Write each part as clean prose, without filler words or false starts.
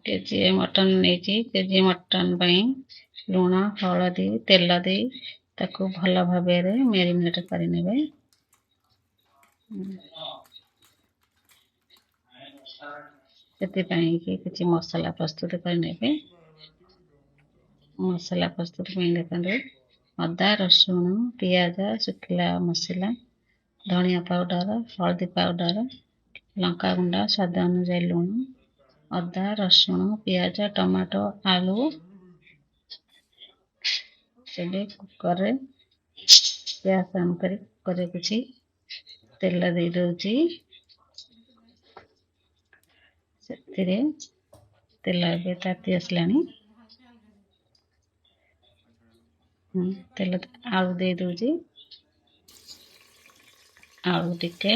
केजीए mutton नहीं केजीए mutton लुण हलदी तेल दे ताको भल भाव मैरिनेट करने से किसी मसला प्रस्तुत करने मसला प्रस्तुत देखते अदा रसुण पियाज शुखला मसला धनिया पाउडर हल्दी पाउडर लंका गुंडा स्वाद अनुसार लुण अदा रसुण पियाज टमाटो आलू तेल कुकर गैस ऑन कर कुकर किसी तेल दे दउची से तेल ए ताती आसलानी तेल आलू दे दउची आलू टिके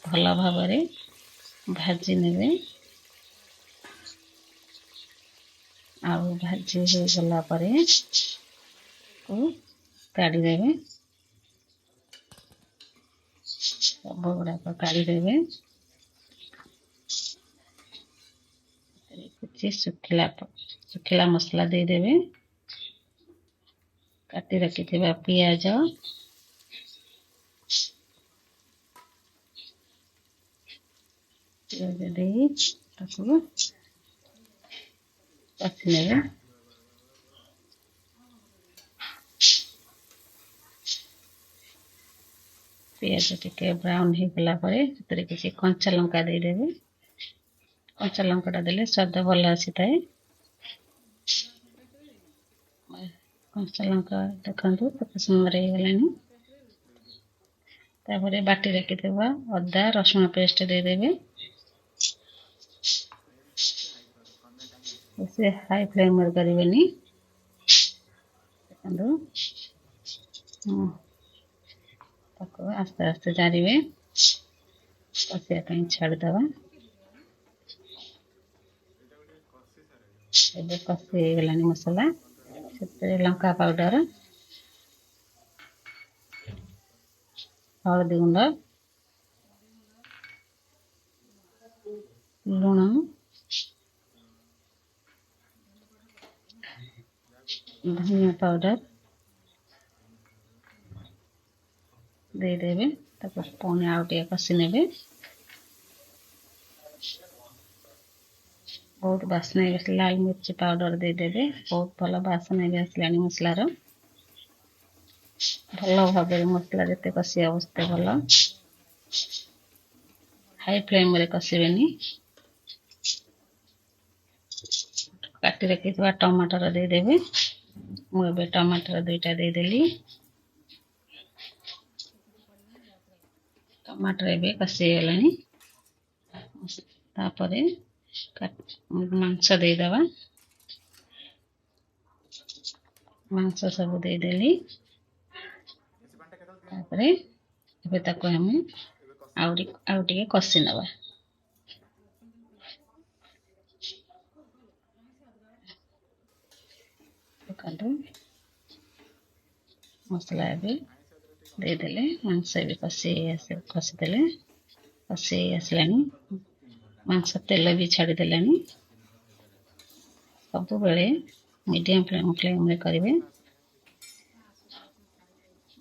भल भाव भाजी ने आलू भाजी हो गला परे को काढ़ी देवे सब गुड़ाक काढ़ी देवे कुछ शुखला मसला दे देवे काटी रखी पियाज कसी ने पियाज टिके ब्राउन हो गला किसी कंचा लंका दे देवे कंचा लंका देले स्वाद भल आसी थाए कंचा लंका देखु केते सुंदर हो गलानी तापर बाटी रखी अदा रसुण पेस्ट दे देवे से हाई फ्लेम करेंगे आस्ते आस्ते जारिवे कसिया छाड़ीदवा कसी गलानी मसला से लंका पाउडर हल्दी गुंड लुण धनिया पाउडर दे देवे पुणी आउ टे कषि ने बहुत बासना लाल मिर्ची पाउडर दे देवे बहुत भल बासना भी आसला मसलार भल भाव मसला जिते कषि अवस्था भल हाई फ्लेम रे कषिबेनी काटी रखी टमाटर दे देवे मुझे टमाटर दुईटा दे देली टमाटर ए कषि गलानी तापरे मांस देदवा मांस सब दे देली तापरे एबे ताको हमें आउ टिके कषि नवा मसला भी दे देले मांस भी कषि देले कषि आसलानी मांस तेल भी छाड़ी देलानी सब बेले मीडियम फ्लेम रे करेंगे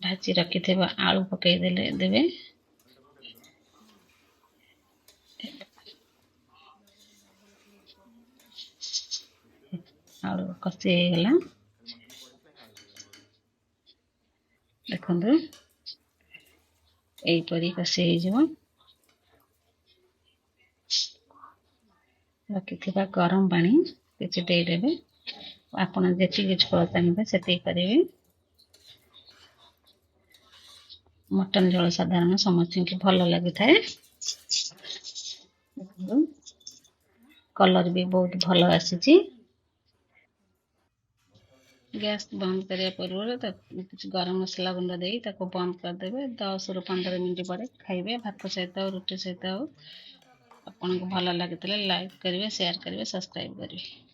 भाजी रखी आलू पकई देवे आलू कषि गला देखु यहीपरी कषि रखी गरम पानी किसी देदेवे आपण जी झोल चाहिए से करेंगे मटन झोल साधारण समस्त की भल लगी थाए कलर भी बहुत भल आसी गैस बंद करने पूर्व कुछ गरम मसला गुंड दे बंद करदे 10 ରୁ 15 मिनट पर खाइबे भात सहित रुटी सहित आपन को भल लगी लाइक करेंगे शेयर करेंगे सब्सक्राइब करेंगे।